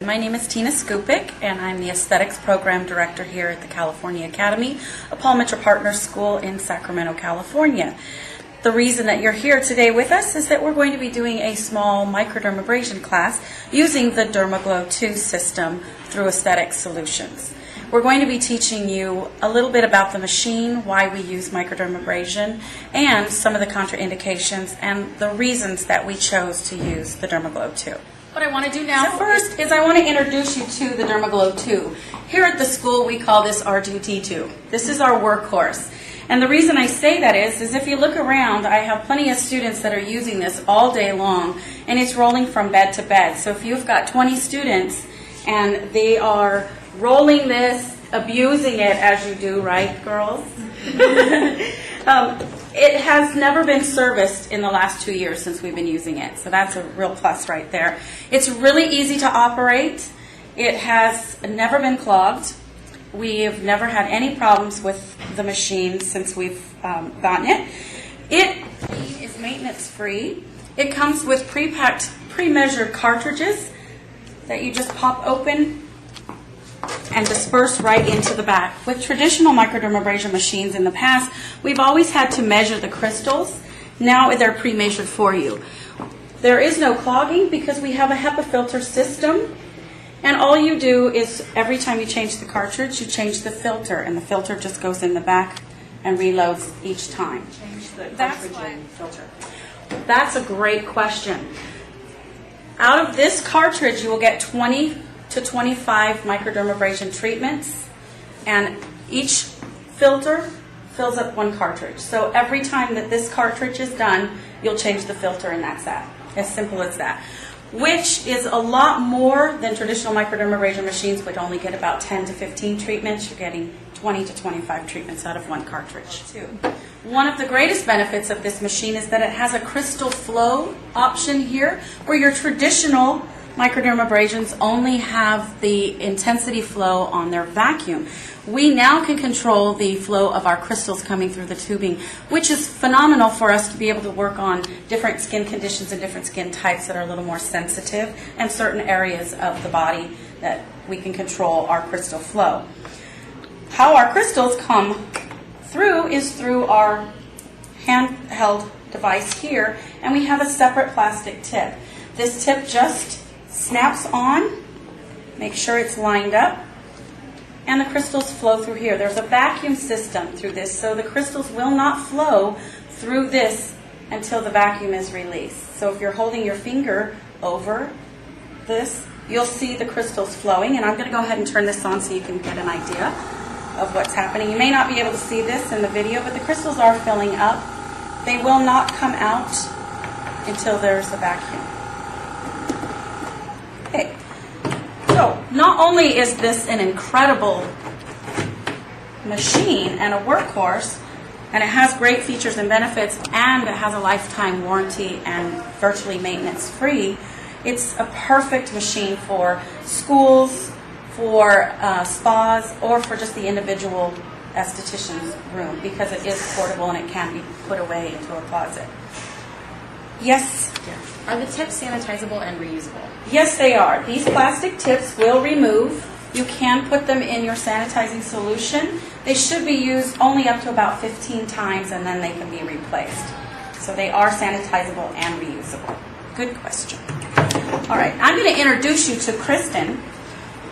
My name is Tina Skupik, and I'm the Aesthetics Program Director here at the California Academy, a Paul Mitchell Partner School in Sacramento, California. The reason that you're here today with us is that we're going to be doing a small microdermabrasion class using the Dermaglow 2 system through Aesthetic Solutions. We're going to be teaching you a little bit about the machine, why we use microdermabrasion, and some of the contraindications and the reasons that we chose to use the Dermaglow 2. What I want to do now first is I want to introduce you to the Dermaglow 2. Here at the school we call this R2D2. This is our workhorse. And the reason I say that is if you look around, I have plenty of students that are using this all day long, and it's rolling from bed to bed. So if you've got 20 students and they are rolling this, abusing it as you do, right, girls? It has never been serviced in the last 2 years since we've been using it, so that's a real plus right there. It's really easy to operate. It has never been clogged. We've never had any problems with the machine since we've gotten it. It is maintenance-free. It comes with pre-packed, pre-measured cartridges that you just pop open and disperse right into the back. With traditional microdermabrasion machines in the past, we've always had to measure the crystals. Now they're pre-measured for you. There is no clogging because we have a HEPA filter system, and all you do is every time you change the cartridge, you change the filter, and the filter just goes in the back and reloads each time. Change the cartridge and filter. That's a great question. Out of this cartridge, you will get 20 to 25 microdermabrasion treatments, and each filter fills up one cartridge. So every time that this cartridge is done, you'll change the filter, and that's that. As simple as that. Which is a lot more than traditional microdermabrasion machines would only get about 10 to 15 treatments. You're getting 20 to 25 treatments out of one cartridge too. One of the greatest benefits of this machine is that it has a crystal flow option here, where your traditional microdermabrasions only have the intensity flow on their vacuum. We now can control the flow of our crystals coming through the tubing, which is phenomenal for us to be able to work on different skin conditions and different skin types that are a little more sensitive, and certain areas of the body that we can control our crystal flow. How our crystals come through is through our handheld device here, and we have a separate plastic tip. This tip just snaps on, make sure it's lined up, and the crystals flow through here. There's a vacuum system through this, so the crystals will not flow through this until the vacuum is released. So if you're holding your finger over this, you'll see the crystals flowing, and I'm going to go ahead and turn this on so you can get an idea of what's happening. You may not be able to see this in the video, but the crystals are filling up. They will not come out until there's a vacuum. Okay, so not only is this an incredible machine and a workhorse, and it has great features and benefits, and it has a lifetime warranty and virtually maintenance-free, it's a perfect machine for schools, for spas, or for just the individual esthetician's room, because it is portable and it can be put away into a closet. Yes? Are the tips sanitizable and reusable? Yes, they are. These plastic tips will remove. You can put them in your sanitizing solution. They should be used only up to about 15 times, and then they can be replaced. So they are sanitizable and reusable. Good question. All right, I'm going to introduce you to Kristen.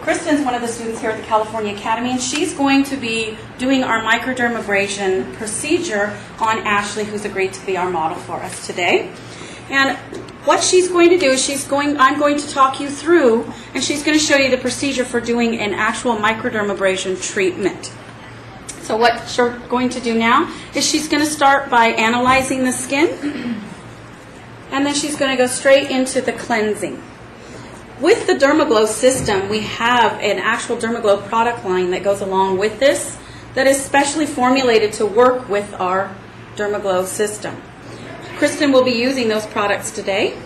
Kristen's one of the students here at the California Academy, and she's going to be doing our microdermabrasion procedure on Ashley, who's agreed to be our model for us today. And what she's going to do is I'm going to talk you through, and she's going to show you the procedure for doing an actual microdermabrasion treatment. So what she's going to do now is she's going to start by analyzing the skin, and then she's going to go straight into the cleansing. With the Dermaglow system, we have an actual Dermaglow product line that goes along with this that is specially formulated to work with our Dermaglow system. Kristen will be using those products today,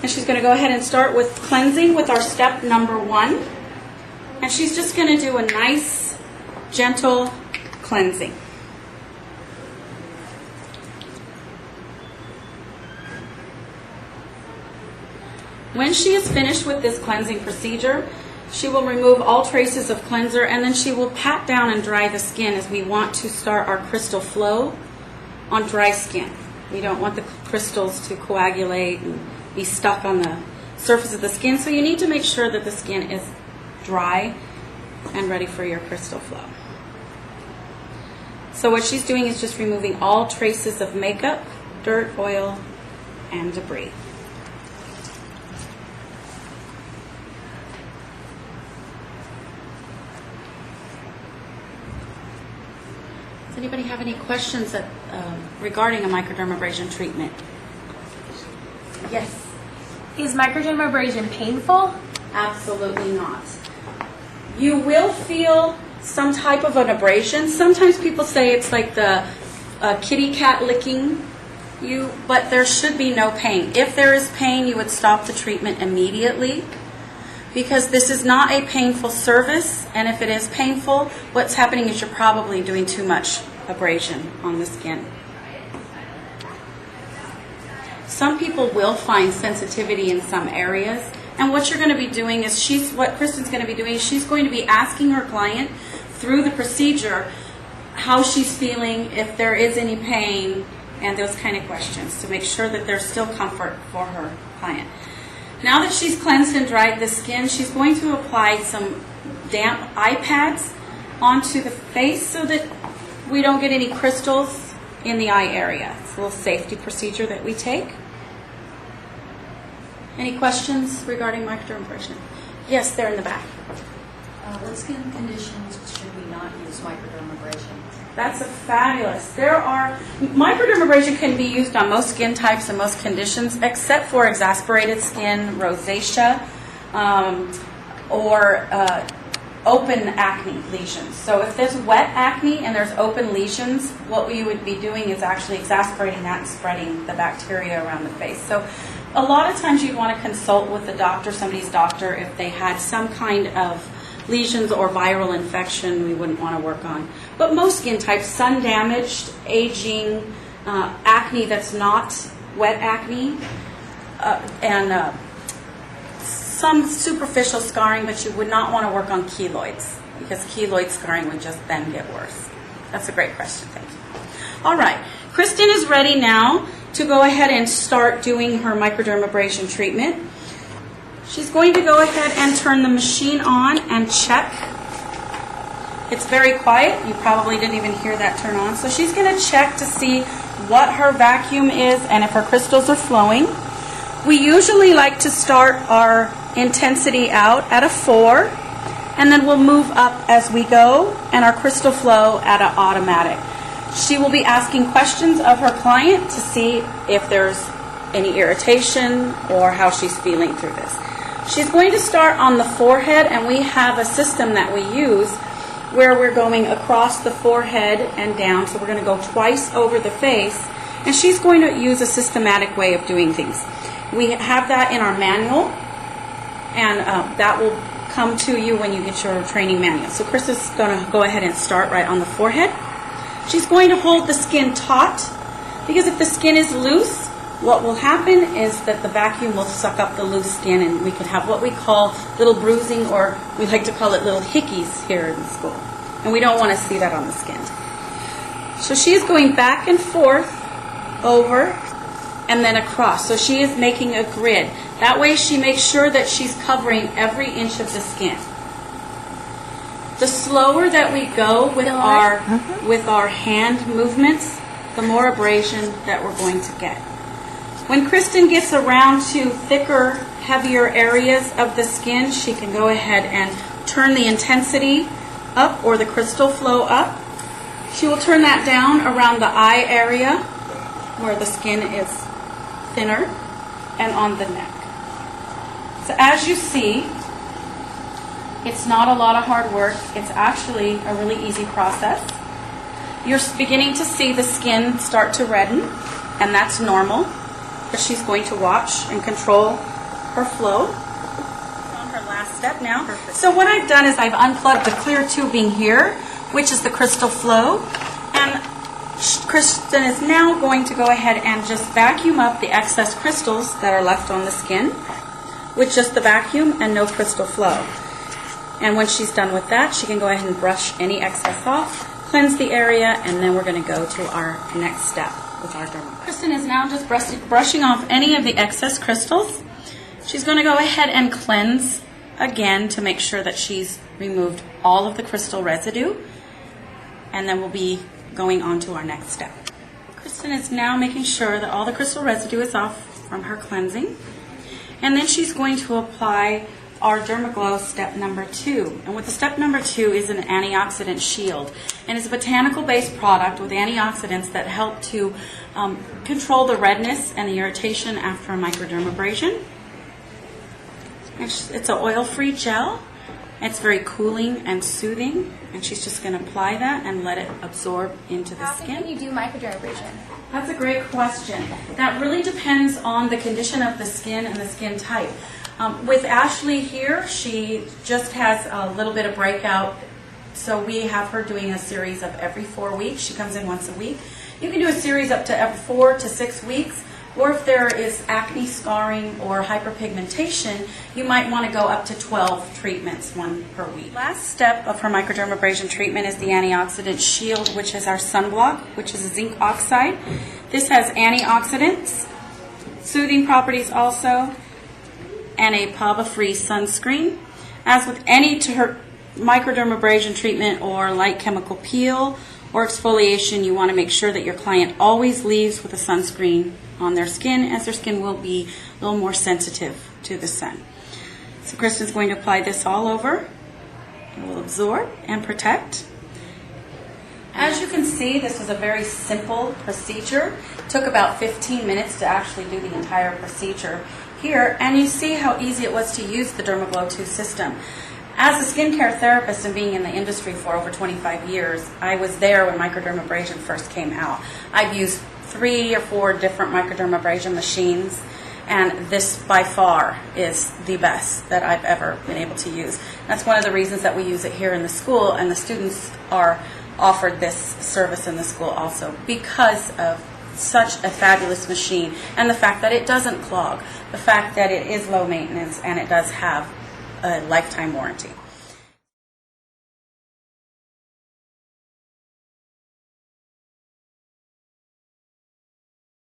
and she's going to go ahead and start with cleansing with our step number 1, and she's just going to do a nice, gentle cleansing. When she is finished with this cleansing procedure, she will remove all traces of cleanser, and then she will pat down and dry the skin, as we want to start our crystal flow on dry skin. We don't want the crystals to coagulate and be stuck on the surface of the skin, so you need to make sure that the skin is dry and ready for your crystal flow. So what she's doing is just removing all traces of makeup, dirt, oil, and debris. Does anybody have any questions regarding a microdermabrasion treatment? Yes. Is microdermabrasion painful? Absolutely not. You will feel some type of an abrasion. Sometimes people say it's like the kitty cat licking you, but there should be no pain. If there is pain, you would stop the treatment immediately, because this is not a painful service, and if it is painful, what's happening is you're probably doing too much abrasion on the skin. Some people will find sensitivity in some areas, and what you're going to be doing is what Kristen's going to be doing is she's going to be asking her client through the procedure how she's feeling, if there is any pain, and those kind of questions to make sure that there's still comfort for her client. Now that she's cleansed and dried the skin, she's going to apply some damp eye pads onto the face so that we don't get any crystals in the eye area. It's a little safety procedure that we take. Any questions regarding microdermabrasion? Yes, they're in the back. What skin conditions should we not use microdermabrasion? That's fabulous. Microdermabrasion can be used on most skin types and most conditions, except for exasperated skin, rosacea, or open acne lesions. So if there's wet acne and there's open lesions, what we would be doing is actually exasperating that and spreading the bacteria around the face. So a lot of times you'd want to consult with the doctor, somebody's doctor, if they had some kind of lesions or viral infection we wouldn't want to work on. But most skin types, sun damaged, aging, acne that's not wet acne, and some superficial scarring, but you would not want to work on keloids, because keloid scarring would just then get worse. That's a great question, thank you. All right, Kristen is ready now to go ahead and start doing her microdermabrasion treatment. She's going to go ahead and turn the machine on and check. It's very quiet. You probably didn't even hear that turn on. So she's going to check to see what her vacuum is and if her crystals are flowing. We usually like to start our intensity out at a 4, and then we'll move up as we go, and our crystal flow at an automatic. She will be asking questions of her client to see if there's any irritation or how she's feeling through this. She's going to start on the forehead, and we have a system that we use where we're going across the forehead and down. So we're going to go twice over the face, and she's going to use a systematic way of doing things. We have that in our manual, and that will come to you when you get your training manual. So Chris is going to go ahead and start right on the forehead. She's going to hold the skin taut, because if the skin is loose, what will happen is that the vacuum will suck up the loose skin, and we can have what we call little bruising, or we like to call it little hickeys here in school. And we don't want to see that on the skin. So she is going back and forth, over, and then across. So she is making a grid. That way she makes sure that she's covering every inch of the skin. The slower that we go with our hand movements, the more abrasion that we're going to get. When Kristen gets around to thicker, heavier areas of the skin, she can go ahead and turn the intensity up, or the crystal flow up. She will turn that down around the eye area where the skin is thinner, and on the neck. So as you see, it's not a lot of hard work. It's actually a really easy process. You're beginning to see the skin start to redden, and that's normal. But she's going to watch and control her flow. On her last step now. Perfect. So what I've done is I've unplugged the clear tubing here, which is the crystal flow. And Kristen is now going to go ahead and just vacuum up the excess crystals that are left on the skin. with just the vacuum and no crystal flow. And when she's done with that, she can go ahead and brush any excess off, cleanse the area, and then we're going to go to our next step with our Dermaglow. Kristen is now just brushing off any of the excess crystals. She's going to go ahead and cleanse again to make sure that she's removed all of the crystal residue, and then we'll be going on to our next step. Kristen is now making sure that all the crystal residue is off from her cleansing, and then she's going to apply our Dermaglow step number 2. And with the step number 2 is an antioxidant shield, and it's a botanical-based product with antioxidants that help to control the redness and the irritation after a microdermabrasion. It's an oil-free gel. It's very cooling and soothing, and she's just going to apply that and let it absorb into the How often skin. can you do microdermabrasion? That's a great question. That really depends on the condition of the skin and the skin type. With Ashley here, she just has a little bit of breakout, so we have her doing a series of every 4 weeks. She comes in once a week. You can do a series up to every 4 to 6 weeks, or if there is acne, scarring, or hyperpigmentation, you might want to go up to 12 treatments, 1 per week. Last step of her microdermabrasion treatment is the antioxidant shield, which is our sunblock, which is a zinc oxide. This has antioxidants, soothing properties also, and a PAVA-free sunscreen. As with any microdermabrasion treatment or light chemical peel or exfoliation, you want to make sure that your client always leaves with a sunscreen on their skin, as their skin will be a little more sensitive to the sun. So Kristen's going to apply this all over. It will absorb and protect. As you can see, this was a very simple procedure. It took about 15 minutes to actually do the entire procedure here, and you see how easy it was to use the Dermaglow 2 system. As a skincare therapist and being in the industry for over 25 years, I was there when microdermabrasion first came out. I've used 3 or 4 different microdermabrasion machines, and this by far is the best that I've ever been able to use. That's one of the reasons that we use it here in the school, and the students are offered this service in the school also because of such a fabulous machine, and the fact that it doesn't clog, the fact that it is low maintenance, and it does have a lifetime warranty.